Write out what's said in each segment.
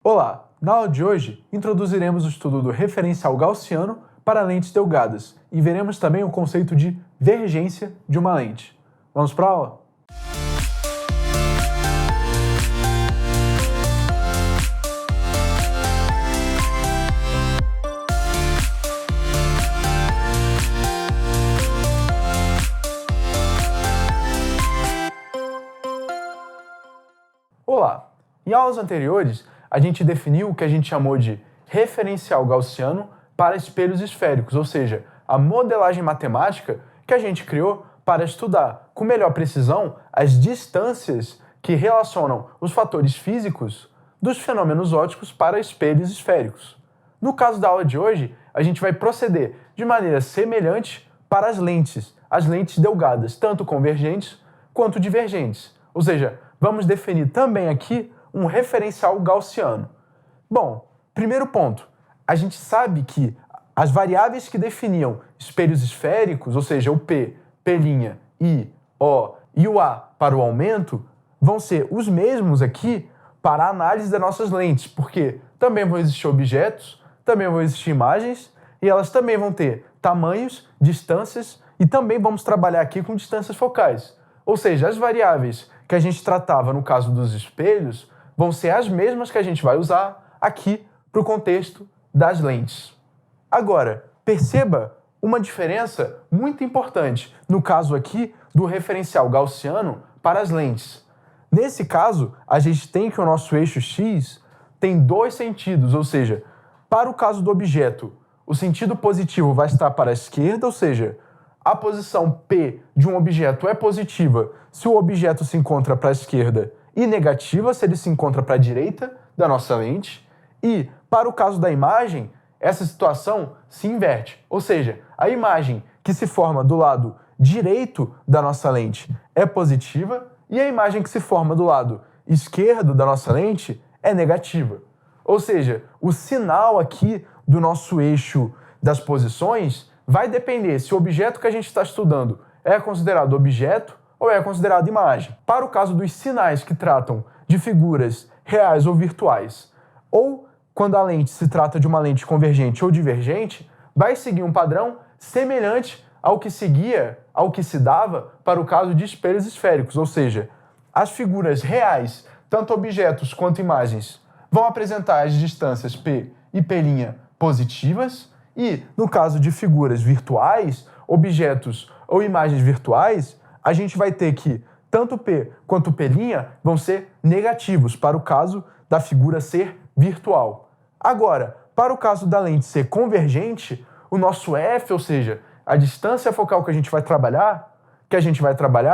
Olá! Na aula de hoje, introduziremos o estudo do referencial gaussiano para lentes delgadas e veremos também o conceito de vergência de uma lente. Vamos para a aula? Olá! Em aulas anteriores, a gente definiu o que a gente chamou de referencial gaussiano para espelhos esféricos, ou seja, a modelagem matemática que a gente criou para estudar com melhor precisão as distâncias que relacionam os fatores físicos dos fenômenos ópticos para espelhos esféricos. No caso da aula de hoje, a gente vai proceder de maneira semelhante para as lentes delgadas, tanto convergentes quanto divergentes, ou seja, vamos definir também aqui um referencial gaussiano. Bom, primeiro ponto, a gente sabe que as variáveis que definiam espelhos esféricos, ou seja, o P, P', I, O e o A para o aumento, vão ser os mesmos aqui para a análise das nossas lentes, porque também vão existir objetos, também vão existir imagens, e elas também vão ter tamanhos, distâncias, e também vamos trabalhar aqui com distâncias focais. Ou seja, as variáveis que a gente tratava no caso dos espelhos vão ser as mesmas que a gente vai usar aqui para o contexto das lentes. Agora, perceba uma diferença muito importante no caso aqui do referencial gaussiano para as lentes. Nesse caso, a gente tem que o nosso eixo X tem dois sentidos, ou seja, para o caso do objeto, o sentido positivo vai estar para a esquerda, ou seja, a posição P de um objeto é positiva se o objeto se encontra para a esquerda e negativa se ele se encontra para a direita da nossa lente. E, para o caso da imagem, essa situação se inverte. Ou seja, a imagem que se forma do lado direito da nossa lente é positiva e a imagem que se forma do lado esquerdo da nossa lente é negativa. Ou seja, o sinal aqui do nosso eixo das posições vai depender se o objeto que a gente está estudando é considerado objeto ou é considerado imagem. Para o caso dos sinais que tratam de figuras reais ou virtuais, ou quando a lente se trata de uma lente convergente ou divergente, vai seguir um padrão semelhante ao que se dava para o caso de espelhos esféricos, ou seja, as figuras reais, tanto objetos quanto imagens, vão apresentar as distâncias P e P' positivas, e no caso de figuras virtuais, objetos ou imagens virtuais, a gente vai ter que tanto P quanto P' vão ser negativos para o caso da figura ser virtual. Agora, para o caso da lente ser convergente, o nosso F, ou seja, a distância focal que a gente vai trabalhar, a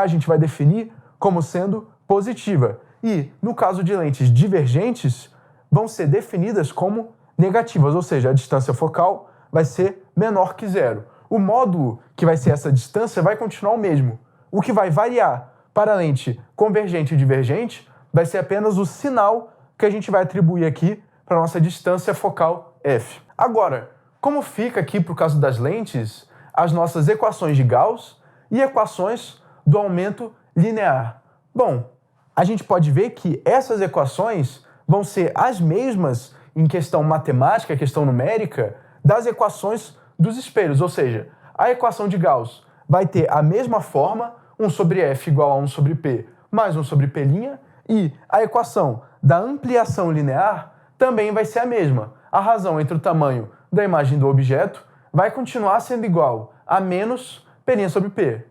gente vai definir como sendo positiva. E, no caso de lentes divergentes, vão ser definidas como negativas, ou seja, a distância focal vai ser menor que zero. O módulo que vai ser essa distância vai continuar o mesmo. O que vai variar para a lente convergente e divergente vai ser apenas o sinal que a gente vai atribuir aqui para a nossa distância focal F. Agora, como fica aqui para o caso das lentes as nossas equações de Gauss e equações do aumento linear? Bom, a gente pode ver que essas equações vão ser as mesmas em questão matemática, questão numérica, das equações dos espelhos, ou seja, a equação de Gauss vai ter a mesma forma, 1 sobre F igual a 1 sobre P mais 1 sobre P', e a equação da ampliação linear também vai ser a mesma. A razão entre o tamanho da imagem do objeto vai continuar sendo igual a menos P' sobre P.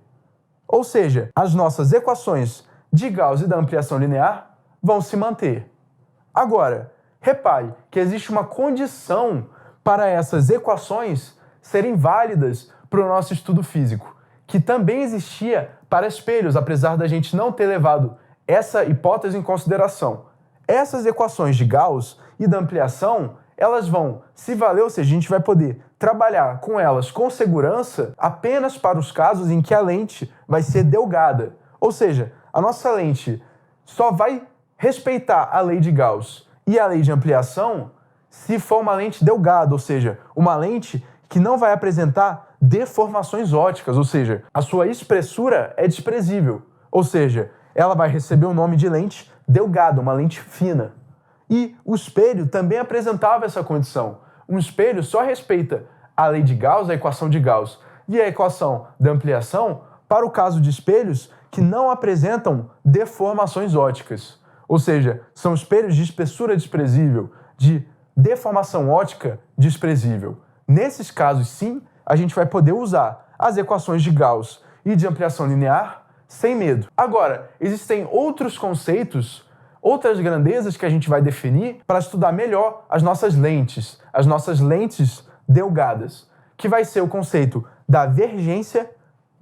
Ou seja, as nossas equações de Gauss e da ampliação linear vão se manter. Agora, repare que existe uma condição para essas equações serem válidas para o nosso estudo físico, que também existia para espelhos, apesar da gente não ter levado essa hipótese em consideração. Essas equações de Gauss e da ampliação, elas vão se valer, ou seja, a gente vai poder trabalhar com elas com segurança apenas para os casos em que a lente vai ser delgada. Ou seja, a nossa lente só vai respeitar a lei de Gauss e a lei de ampliação se for uma lente delgada, ou seja, uma lente que não vai apresentar deformações ópticas, ou seja, a sua espessura é desprezível, ou seja, ela vai receber o nome de lente delgada, uma lente fina. E o espelho também apresentava essa condição. Um espelho só respeita a lei de Gauss, a equação de Gauss, e a equação da ampliação para o caso de espelhos que não apresentam deformações óticas. Ou seja, são espelhos de espessura desprezível, de deformação ótica desprezível. Nesses casos, sim, a gente vai poder usar as equações de Gauss e de ampliação linear sem medo. Agora, existem outros conceitos, outras grandezas que a gente vai definir para estudar melhor as nossas lentes delgadas, que vai ser o conceito da vergência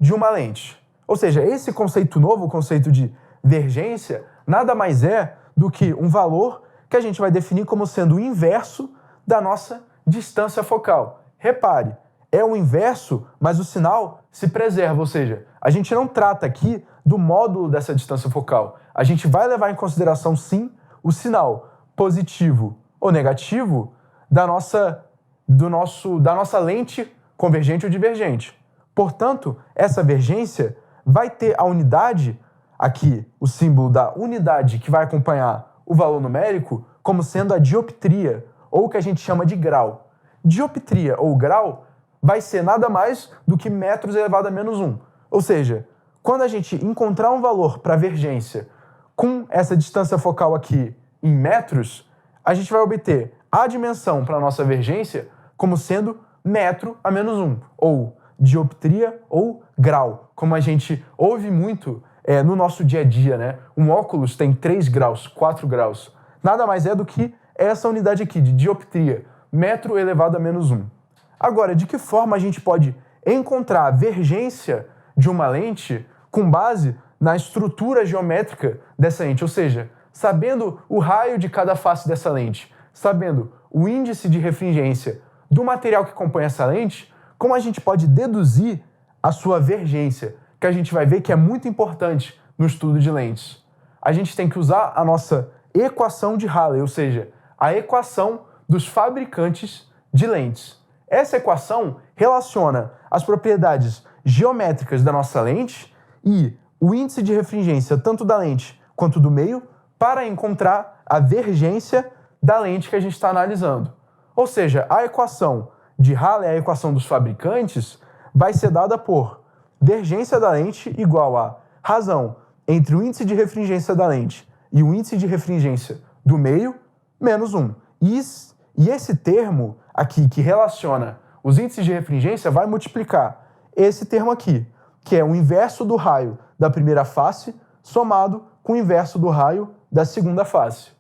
de uma lente. Ou seja, esse conceito novo, o conceito de vergência, nada mais é do que um valor que a gente vai definir como sendo o inverso da nossa distância focal. Repare, é o inverso, mas o sinal se preserva, ou seja, a gente não trata aqui do módulo dessa distância focal. A gente vai levar em consideração, sim, o sinal positivo ou negativo da nossa lente convergente ou divergente. Portanto, essa vergência vai ter a unidade, aqui o símbolo da unidade que vai acompanhar o valor numérico, como sendo a dioptria, ou o que a gente chama de grau. Dioptria ou grau vai ser nada mais do que metros elevado a menos 1. Ou seja, quando a gente encontrar um valor para vergência com essa distância focal aqui em metros, a gente vai obter a dimensão para a nossa vergência como sendo metro a menos 1, ou dioptria ou grau, como a gente ouve muito no nosso dia a dia, né? Um óculos tem 3 graus, 4 graus. Nada mais é do que essa unidade aqui de dioptria, metro elevado a menos 1. Agora, de que forma a gente pode encontrar a vergência de uma lente com base na estrutura geométrica dessa lente? Ou seja, sabendo o raio de cada face dessa lente, sabendo o índice de refringência do material que compõe essa lente, como a gente pode deduzir a sua vergência, que a gente vai ver que é muito importante no estudo de lentes. A gente tem que usar a nossa equação de Halley, ou seja, a equação dos fabricantes de lentes. Essa equação relaciona as propriedades geométricas da nossa lente e o índice de refringência tanto da lente quanto do meio para encontrar a vergência da lente que a gente está analisando. Ou seja, a equação de Halley, a equação dos fabricantes, vai ser dada por vergência da lente igual a razão entre o índice de refringência da lente e o índice de refringência do meio menos 1. E esse termo aqui que relaciona os índices de refringência vai multiplicar esse termo aqui, que é o inverso do raio da primeira face somado com o inverso do raio da segunda face.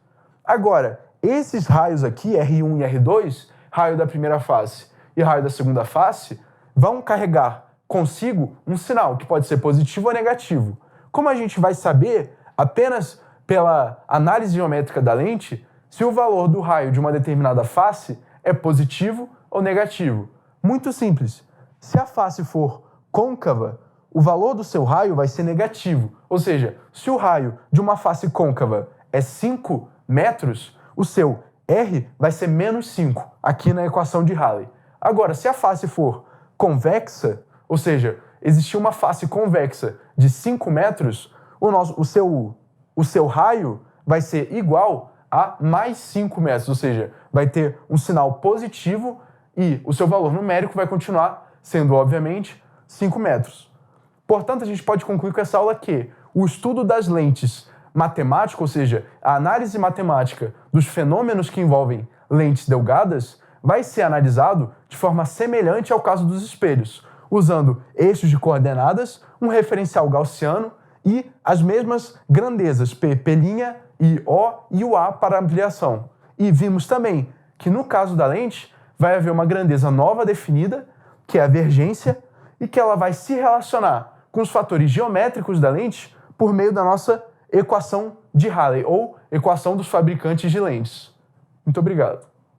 Agora, esses raios aqui, R1 e R2, raio da primeira face e raio da segunda face, vão carregar consigo um sinal que pode ser positivo ou negativo. Como a gente vai saber apenas pela análise geométrica da lente se o valor do raio de uma determinada face é positivo ou negativo? Muito simples. Se a face for côncava, o valor do seu raio vai ser negativo. Ou seja, se o raio de uma face côncava é 5 metros, o seu R vai ser menos 5, aqui na equação de Halley. Agora, se a face for convexa, ou seja, existir uma face convexa de 5 metros, o seu raio vai ser igual a mais 5 metros, ou seja, vai ter um sinal positivo e o seu valor numérico vai continuar sendo, obviamente, 5 metros. Portanto, a gente pode concluir com essa aula que o estudo das lentes matemático, ou seja, a análise matemática dos fenômenos que envolvem lentes delgadas, vai ser analisado de forma semelhante ao caso dos espelhos, usando eixos de coordenadas, um referencial gaussiano e as mesmas grandezas P', P' e O e o A para ampliação. E vimos também que no caso da lente vai haver uma grandeza nova definida, que é a vergência, e que ela vai se relacionar com os fatores geométricos da lente por meio da nossa equação de Halley, ou equação dos fabricantes de lentes. Muito obrigado.